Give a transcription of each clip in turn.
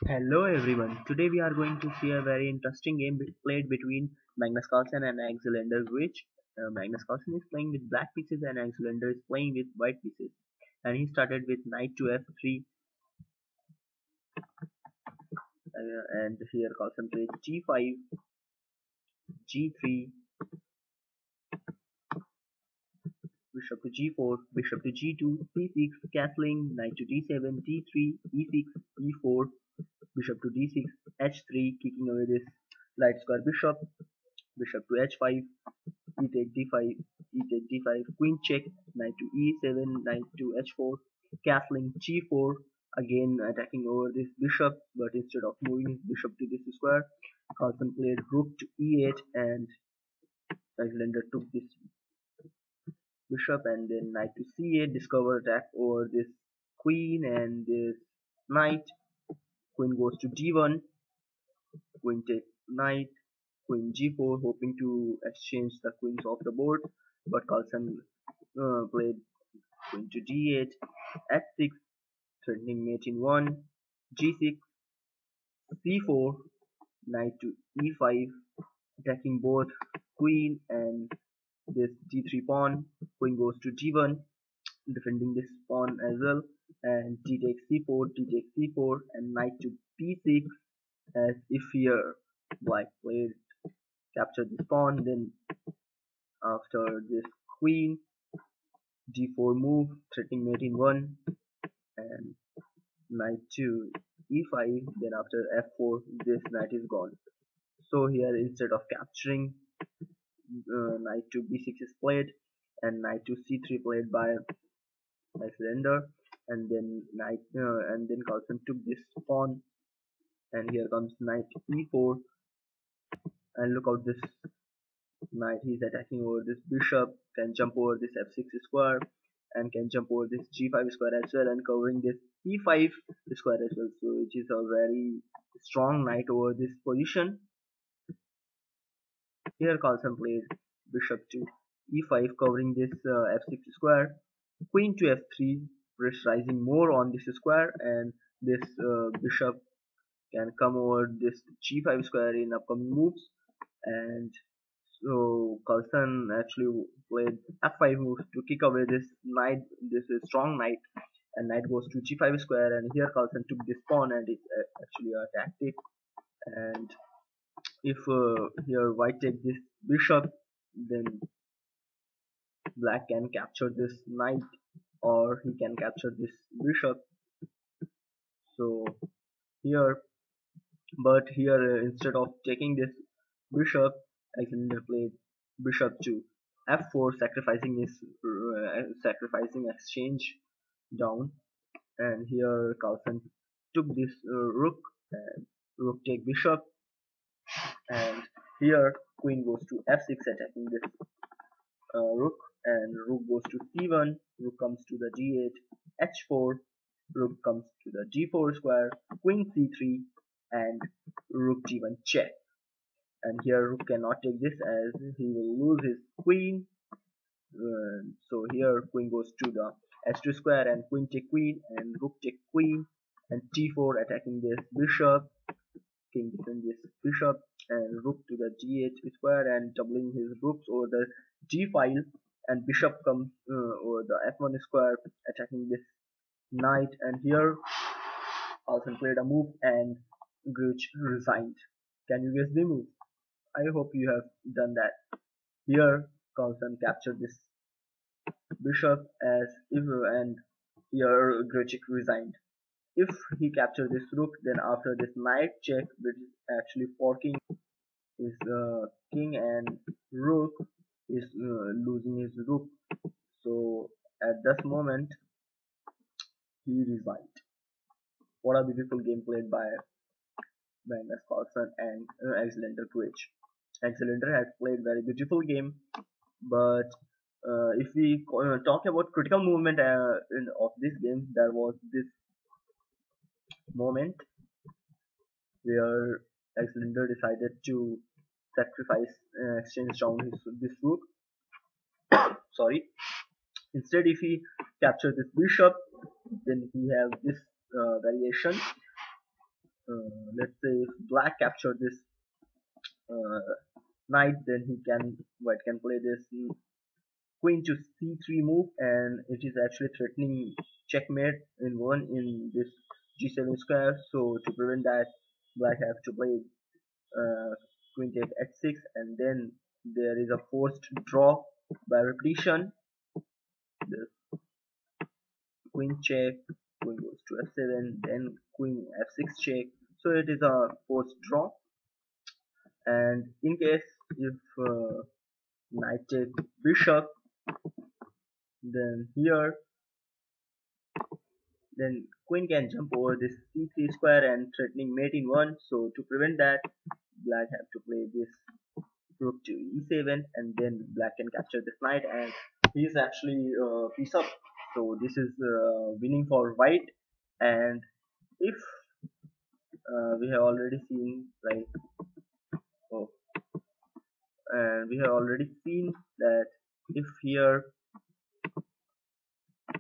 Hello everyone. Today we are going to see a very interesting game played between Magnus Carlsen and Alexander Grich. Magnus Carlsen is playing with black pieces and Alexander is playing with white pieces. And he started with knight to f3, and here Carlsen played g5, g3, bishop to g4, bishop to g2, c6, castling, knight to d7, d3, e6, e4, bishop to d6, h3, kicking away this light square bishop, bishop to h5, e take d5, e take d5, queen check, knight to e7, knight to h4, castling g4, again attacking over this bishop, but instead of moving his bishop to this square, Carlsen played rook to e8, and Alexander took this bishop and then knight to c8, discover attack over this queen and this knight, queen goes to d1, queen take knight, queen g4, hoping to exchange the queens off the board, but Carlsen played queen to d8, h6, threatening mate in 1, g6, c4, knight to e5, attacking both queen and this d3 pawn, queen goes to d1, defending this pawn as well, and d takes c4, d takes c4, and knight to b6, as if here black played capture this pawn, then after this queen, d4 move, threatening mate in 1, and knight to e5, then after f4 this knight is gone. So here instead of capturing, knight to b6 is played and knight to c3 played by Alexander, and then Carlsen took this pawn, and here comes knight e4, and look out, this knight, he's attacking over this bishop, can jump over this f6 square and can jump over this g5 square as well, and covering this e5 square as well, so which is a very strong knight over this position. Here Carlsen played bishop to e5, covering this f6 square, queen to f3, pressurizing more on this square, and this bishop can come over this g5 square in upcoming moves, and so Carlsen actually played f5 moves to kick away this knight, this strong knight, and knight goes to g5 square, and here Carlsen took this pawn, and it's actually a tactic. And if here white take this bishop, then black can capture this knight, or he can capture this bishop. So here, but here instead of taking this bishop, Alexander played bishop to f4, sacrificing exchange down, and here Carlsen took this rook, and rook take bishop, and here queen goes to f6, attacking this rook, and rook goes to c1, rook comes to the d8, h4, rook comes to the d4 square, queen c3, and rook g1 check. And here rook cannot take this as he will lose his queen. So here queen goes to the h2 square, and queen take queen, and rook take queen, and t4, attacking this bishop, king defend this bishop, and rook to the g8 square, and doubling his rooks over the g file, and bishop comes over the f1 square, attacking this knight, and here Carlsen played a move and Grich resigned. Can you guess the move? I hope you have done that. Here Carlsen captured this bishop as if, and here Grischuk resigned. If he captured this rook, then after this knight check, which is actually forking his king, and rook is losing his rook. So at this moment he resigned. What a beautiful game played by Magnus Carlsen and Alexander Grich. Alexander has played very beautiful game, but if we talk about critical movement of this game, there was this moment where Alexander decided to sacrifice, exchange down this rook. Sorry. Instead, if he capture this bishop, then he have this variation. let's say if black captured this uh, knight, then white can play this queen to c3 move, and it is actually threatening checkmate in one in this g7 square. So to prevent that, black have to play uh, queen take h6, and then there is a forced draw by repetition. The queen check, queen goes to f7, then queen f6 check. So it is a forced draw. And in case if knight take bishop, then here, then queen can jump over this c3 square and threatening mate in one. So to prevent that, black have to play this rook to e7, and then black can capture this knight, and he is actually piece up. So this is winning for white. And if we have already seen like, oh, and we have already seen that if here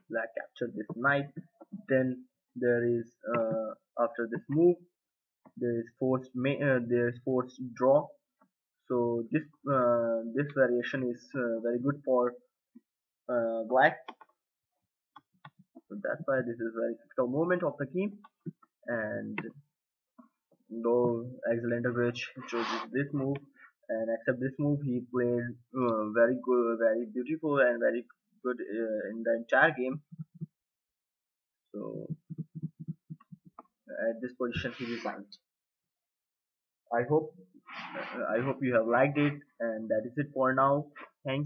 black capture this knight, then there is after this move there is forced draw. So this variation is very good for black. So that's why this is very critical moment of the game. And though Alexander chose this move, and except this move, he played very good, very beautiful, and very good in the entire game. So at this position, he resigned. I hope I hope you have liked it, and that is it for now. Thank